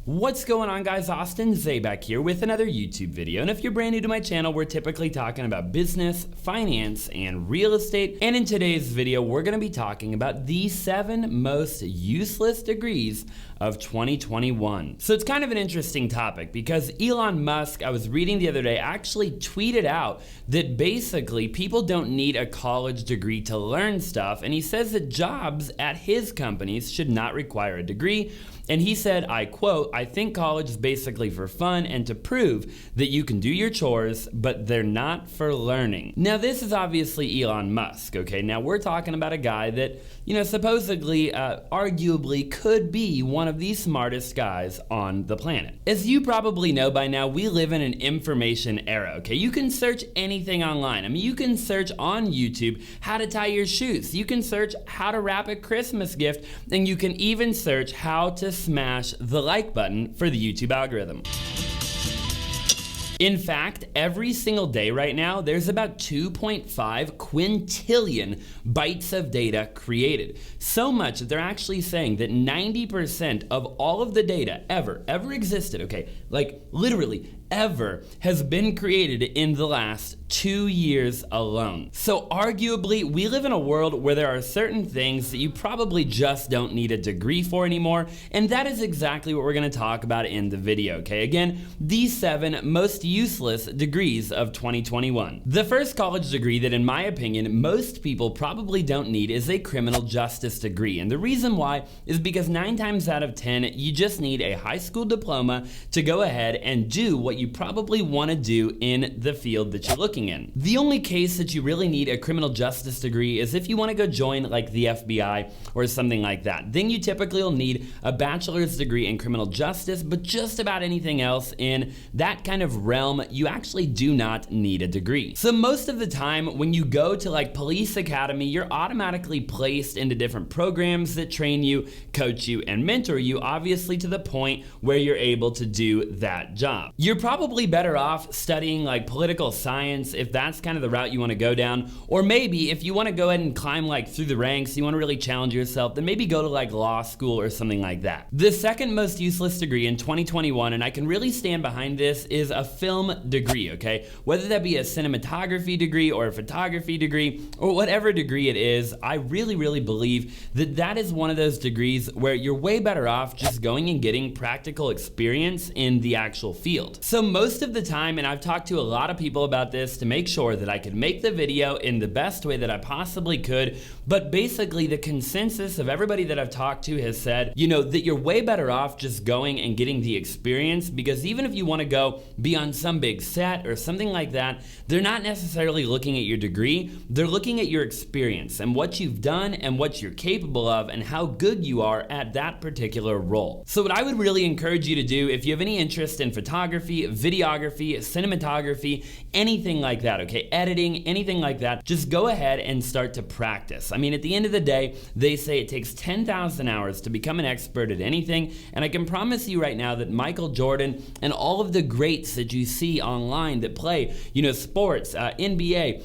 What's going on, guys? Austin Zay back here with another YouTube video. And if you're brand new to my channel, we're typically talking about business, finance, and real estate. And in today's video, we're going to be talking about the 7 most useless degrees of 2021. So it's kind of an interesting topic because Elon Musk, I was reading the other day, actually tweeted out that basically people don't need a college degree to learn stuff. And he says that jobs at his companies should not require a degree. And he said, I quote, "I think college is basically for fun and to prove that you can do your chores, but they're not for learning." Now, this is obviously Elon Musk, okay? Now, we're talking about a guy that, supposedly, arguably could be one of the smartest guys on the planet. As you probably know by now, we live in an information era, okay? You can search anything online. I mean, you can search on YouTube how to tie your shoes. You can search how to wrap a Christmas gift, and you can even search how to smash the like button for the YouTube algorithm. In fact, every single day right now, there's about 2.5 quintillion bytes of data created. So much that they're actually saying that 90% of all of the data ever existed, okay, like literally ever, has been created in the last 2 years alone. So arguably, we live in a world where there are certain things that you probably just don't need a degree for anymore, and that is exactly what we're gonna talk about in the video, okay? Again, these 7 most useless degrees of 2021. The first college degree that, in my opinion, most people probably don't need is a criminal justice degree, and the reason why is because 9 times out of 10, you just need a high school diploma to go ahead and do what you probably want to do in the field that you're looking in. The only case that you really need a criminal justice degree is if you want to go join like the FBI or something like that. Then you typically will need a bachelor's degree in criminal justice, but just about anything else in that kind of realm, you actually do not need a degree. So most of the time when you go to like police academy, you're automatically placed into different programs that train you, coach you, and mentor you, obviously to the point where you're able to do that job. You're probably better off studying like political science if that's kind of the route you want to go down, or maybe if you want to go ahead and climb like through the ranks, you want to really challenge yourself, then maybe go to like law school or something like that. The second most useless degree in 2021, and I can really stand behind this, is a film degree, okay? Whether that be a cinematography degree or a photography degree or whatever degree it is, I really believe that that is one of those degrees where you're way better off just going and getting practical experience in the actual field. So most of the time, and I've talked to a lot of people about this to make sure that I could make the video in the best way that I possibly could, but basically the consensus of everybody that I've talked to has said, that you're way better off just going and getting the experience, because even if you want to go be on some big set or something like that, they're not necessarily looking at your degree, they're looking at your experience and what you've done and what you're capable of and how good you are at that particular role. So what I would really encourage you to do, if you have any interest in photography, videography, cinematography, anything like that, okay, editing, anything like that, just go ahead and start to practice. I mean, at the end of the day, they say it takes 10,000 hours to become an expert at anything, and I can promise you right now that Michael Jordan and all of the greats that you see online that play, sports, NBA,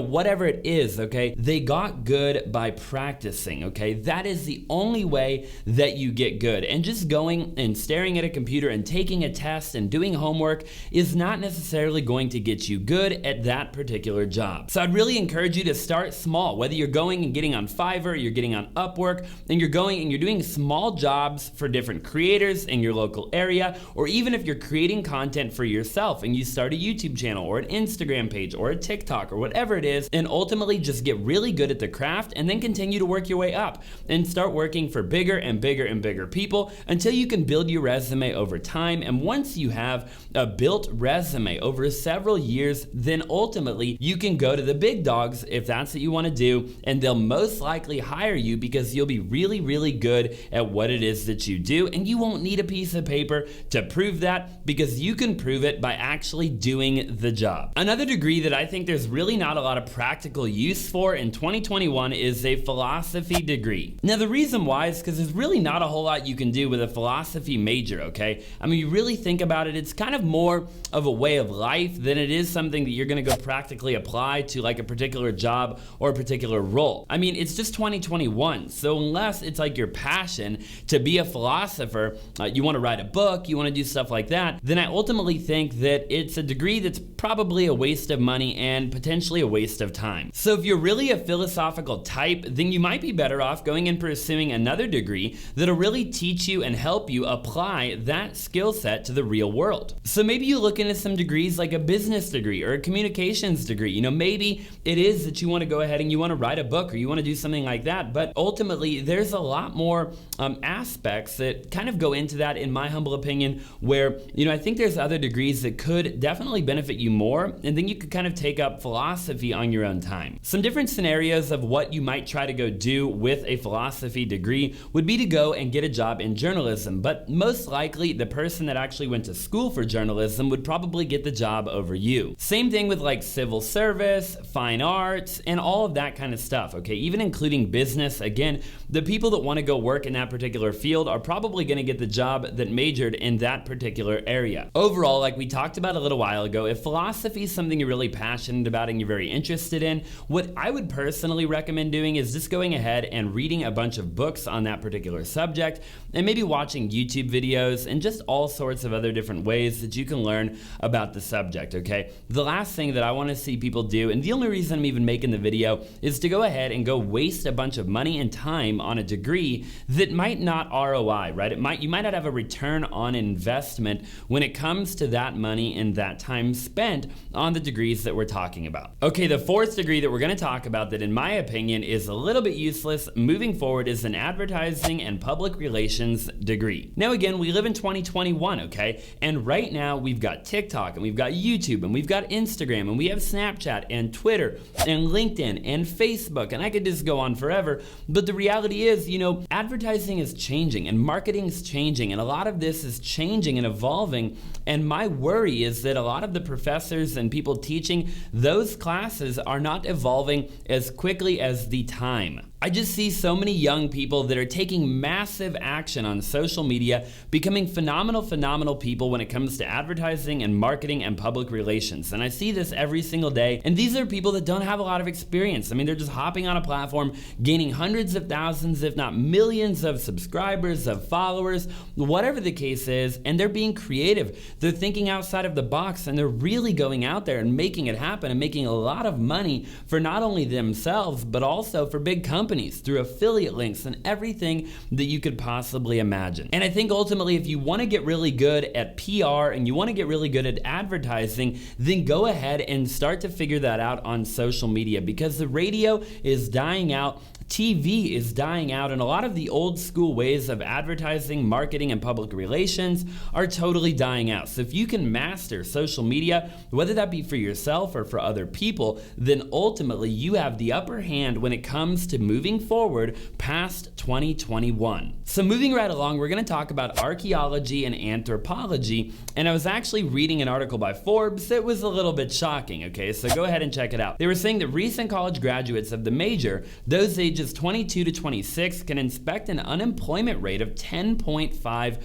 whatever it is, okay, they got good by practicing, okay? That is the only way that you get good. And just going and staring at a computer and taking a test and doing homework is not necessarily going to get you good at that particular job. So I'd really encourage you to start small, whether you're going and getting on Fiverr, you're getting on Upwork, and you're going and you're doing small jobs for different creators in your local area, or even if you're creating content for yourself and you start a YouTube channel or an Instagram page or a TikTok or whatever it is, and ultimately just get really good at the craft and then continue to work your way up and start working for bigger and bigger and bigger people until you can build your resume over time. And once you have a built resume over several years, then ultimately you can go to the big dogs if that's what you want to do, and they'll most likely hire you because you'll be really good at what it is that you do, and you won't need a piece of paper to prove that because you can prove it by actually doing the job. Another degree that I think there's really not a lot of practical use for in 2021 is a philosophy degree. Now the reason why is because there's really not a whole lot you can do with a philosophy major, okay? I mean, you really think about it, it's kind of more of a way of life than it is something that you're gonna go practically apply to like a particular job or a particular role. I mean, it's just 2021, so unless it's like your passion to be a philosopher, you wanna write a book, you wanna do stuff like that, then I ultimately think that it's a degree that's probably a waste of money and potentially a waste of time. So if you're really a philosophical type, then you might be better off going and pursuing another degree that'll really teach you and help you apply that skill set to the real world. So maybe you look into some degrees like a business degree or a communications degree. You know, maybe it is that you want to go ahead and you want to write a book or you want to do something like that, but ultimately there's a lot more aspects that kind of go into that, in my humble opinion, where, you know, I think there's other degrees that could definitely benefit you more, and then you could kind of take up philosophy on your own time. Some different scenarios of what you might try to go do with a philosophy degree would be to go and get a job in journalism, but most likely the person that actually went to school for journalism would probably get the job over you. Same thing with like civil service, fine arts, and all of that kind of stuff, okay? Even including business. Again, the people that want to go work in that particular field are probably going to get the job that majored in that particular area. Overall, like we talked about a little while ago, if philosophy is something you're really passionate about and you're very interested in, what I would personally recommend doing is just going ahead and reading a bunch of books on that particular subject, and maybe watching YouTube videos and just all sorts of other different ways that you can learn about the subject, okay? The last thing that I want to see people do, and the only reason I'm even making the video, is to go ahead and go waste a bunch of money and time on a degree that might not ROI, right? You might not have a return on investment when it comes to that money and that time spent on the degrees that we're talking about. Okay, the fourth degree that we're going to talk about that in my opinion is a little bit useless moving forward is an advertising and public relations degree. Now again, we live in 2021, okay? And right now we've got TikTok and we've got YouTube and we've got Instagram and we have Snapchat and Twitter and LinkedIn and Facebook, and I could just go on forever. But the reality is, you know, advertising is changing and marketing is changing, and a lot of this is changing and evolving. And my worry is that a lot of the professors and people teaching those classes are not evolving as quickly as the time. I just see so many young people that are taking massive action on social media, becoming phenomenal people when it comes to advertising and marketing and public relations. And I see this every single day. And these are people that don't have a lot of experience. I mean, they're just hopping on a platform, gaining hundreds of thousands, if not millions of subscribers, of followers, whatever the case is, and they're being creative. They're thinking outside of the box, and they're really going out there and making it happen and making a lot of money for not only themselves, but also for big companies through affiliate links and everything that you could possibly imagine. And I think ultimately, if you want to get really good at PR and you want to get really good at advertising, then go ahead and start to figure that out on social media, because the radio is dying out. TV is dying out, and a lot of the old school ways of advertising, marketing, and public relations are totally dying out. So if you can master social media, whether that be for yourself or for other people, then ultimately you have the upper hand when it comes to moving forward past 2021. So moving right along, we're going to talk about archaeology and anthropology, and I was actually reading an article by Forbes that was a little bit shocking, okay? So go ahead and check it out. They were saying that recent college graduates of the major, those ages 22 to 26, can inspect an unemployment rate of 10.5%.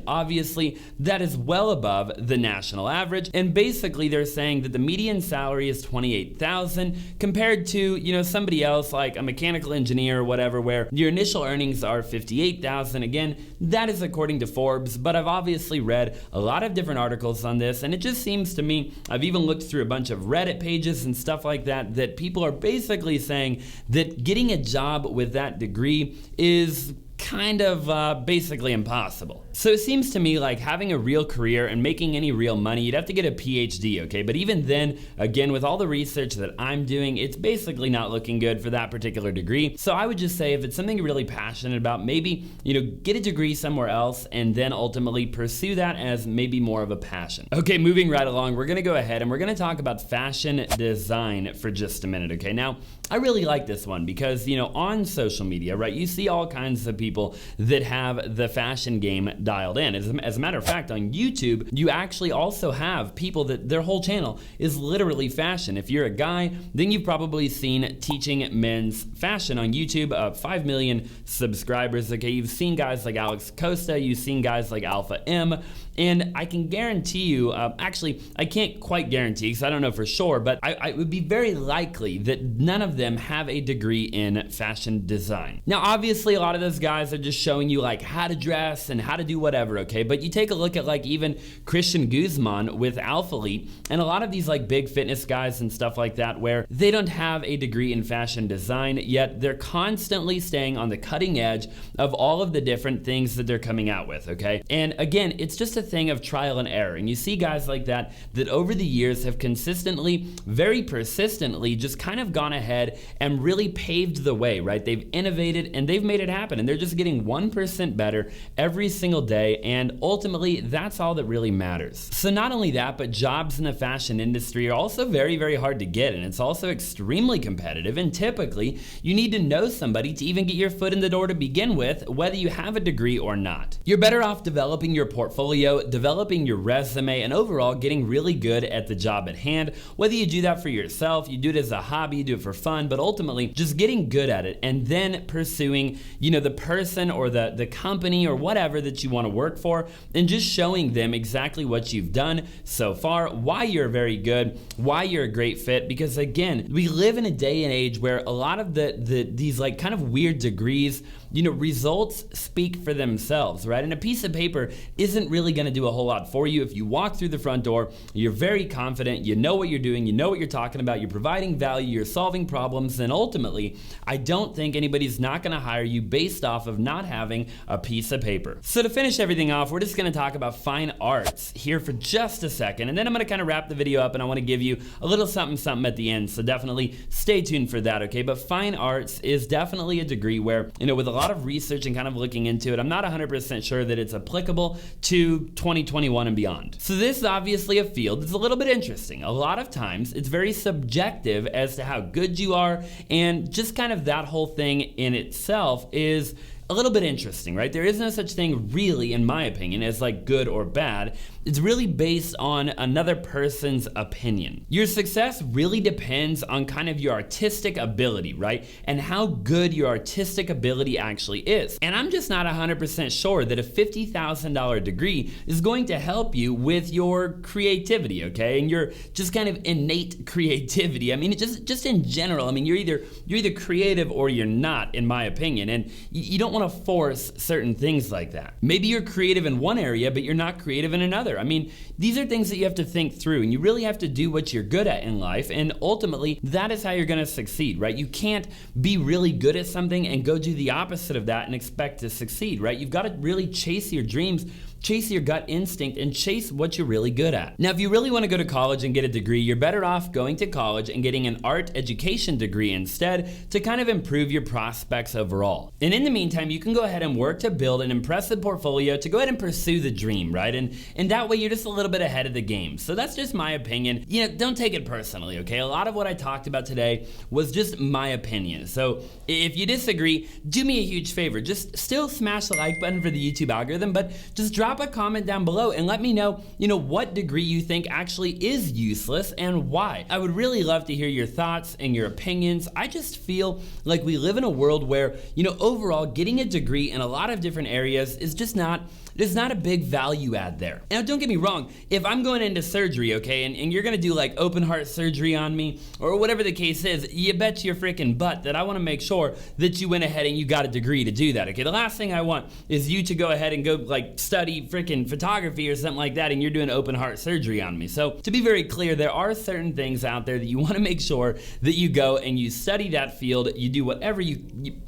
Obviously, that is well above the national average, and basically they're saying that the median salary is $28,000 compared to, you know, somebody else like a mechanical engineer or whatever, where your initial earnings are $58,000. Again, that is according to Forbes, but I've obviously read a lot of different articles on this, and it just seems to me, I've even looked through a bunch of Reddit pages and stuff like that, that people are basically saying that getting a job with that degree is kind of basically impossible. So it seems to me like having a real career and making any real money, you'd have to get a PhD, okay? But even then, again, with all the research that I'm doing, it's basically not looking good for that particular degree. So I would just say if it's something you're really passionate about, maybe, you know, get a degree somewhere else and then ultimately pursue that as maybe more of a passion. Okay, moving right along, we're gonna go ahead and we're gonna talk about fashion design for just a minute, okay? Now, I really like this one because, you know, on social media, right, you see all kinds of people people that have the fashion game dialed in. As a matter of fact, on YouTube, you actually also have people that their whole channel is literally fashion. If you're a guy, then you've probably seen Teaching Men's Fashion on YouTube, 5 million subscribers. Okay, you've seen guys like Alex Costa, you've seen guys like Alpha M, and I can guarantee you, actually, I can't quite guarantee because I don't know for sure, but it would be very likely that none of them have a degree in fashion design. Now, obviously, a lot of those guys are just showing you like how to dress and how to do whatever, okay? But you take a look at like even Christian Guzman with Alphalete and a lot of these like big fitness guys and stuff like that where they don't have a degree in fashion design, yet they're constantly staying on the cutting edge of all of the different things that they're coming out with, okay? And again, it's just a thing of trial and error. And you see guys like that over the years have consistently, very persistently just kind of gone ahead and really paved the way, right? They've innovated and they've made it happen, and they're just getting 1% better every single day, and ultimately that's all that really matters. So not only that, but jobs in the fashion industry are also very, very hard to get, and it's also extremely competitive, and typically you need to know somebody to even get your foot in the door to begin with, whether you have a degree or not. You're better off developing your portfolio, developing your resume, and overall getting really good at the job at hand. Whether you do that for yourself, you do it as a hobby, you do it for fun, but ultimately just getting good at it and then pursuing, you know, the person or the company or whatever that you want to work for, and just showing them exactly what you've done so far, why you're very good, why you're a great fit. Because again, we live in a day and age where a lot of these like kind of weird degrees, you know, results speak for themselves, right? And a piece of paper isn't really going to do a whole lot for you. If you walk through the front door, you're very confident, you know what you're doing, you know what you're talking about, you're providing value, you're solving problems, and ultimately, I don't think anybody's not going to hire you based off of not having a piece of paper. So to finish everything off, we're just going to talk about fine arts here for just a second, and then I'm going to kind of wrap the video up, and I want to give you a little something at the end, so definitely stay tuned for that, okay? But fine arts is definitely a degree where, you know, with a lot of research and kind of looking into it, I'm not 100% sure that it's applicable to 2021 and beyond. So this is obviously a field that's a little bit interesting. A lot of times it's very subjective as to how good you are, and just kind of that whole thing in itself is a little bit interesting, right? There is no such thing really, in my opinion, as like good or bad. It's really based on another person's opinion. Your success really depends on kind of your artistic ability, right? And how good your artistic ability actually is. And I'm just not 100% sure that a $50,000 degree is going to help you with your creativity, okay? And your just kind of innate creativity. I mean, it just in general, I mean, you're either creative or you're not, in my opinion. And you don't want to force certain things like that. Maybe you're creative in one area, but you're not creative in another. I mean, these are things that you have to think through, and you really have to do what you're good at in life, and ultimately, that is how you're gonna succeed, right? You can't be really good at something and go do the opposite of that and expect to succeed, right? You've gotta really chase your dreams, chase your gut instinct, and chase what you're really good at. Now, if you really want to go to college and get a degree, you're better off going to college and getting an art education degree instead to kind of improve your prospects overall. And in the meantime, you can go ahead and work to build an impressive portfolio to go ahead and pursue the dream, right? And that way you're just a little bit ahead of the game. So that's just my opinion. You know, don't take it personally, okay? A lot of what I talked about today was just my opinion. So if you disagree, do me a huge favor. Just still smash the like button for the YouTube algorithm, but just drop a comment down below and let me know, what degree you think actually is useless and why. I would really love to hear your thoughts and your opinions. I just feel like we live in a world where, overall getting a degree in a lot of different areas is just not, there's not a big value add there. Now, don't get me wrong, if I'm going into surgery, okay, and you're gonna do like open heart surgery on me, or whatever the case is, you bet your freaking butt that I wanna make sure that you went ahead and you got a degree to do that, okay? The last thing I want is you to go ahead and go like study freaking photography or something like that, and you're doing open heart surgery on me. So to be very clear, there are certain things out there that you wanna make sure that you go and you study that field, you do whatever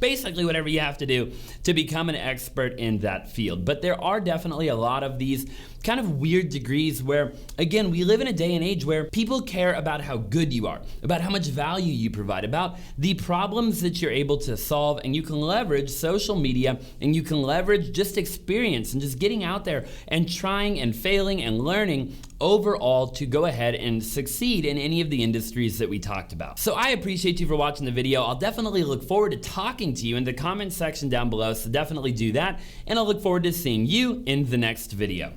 basically whatever you have to do to become an expert in that field. But there are definitely a lot of these kind of weird degrees where, again, we live in a day and age where people care about how good you are, about how much value you provide, about the problems that you're able to solve, and you can leverage social media and you can leverage just experience and just getting out there and trying and failing and learning overall to go ahead and succeed in any of the industries that we talked about. So I appreciate you for watching the video. I'll definitely look forward to talking to you in the comment section down below, so definitely do that, and I'll look forward to seeing you in the next video.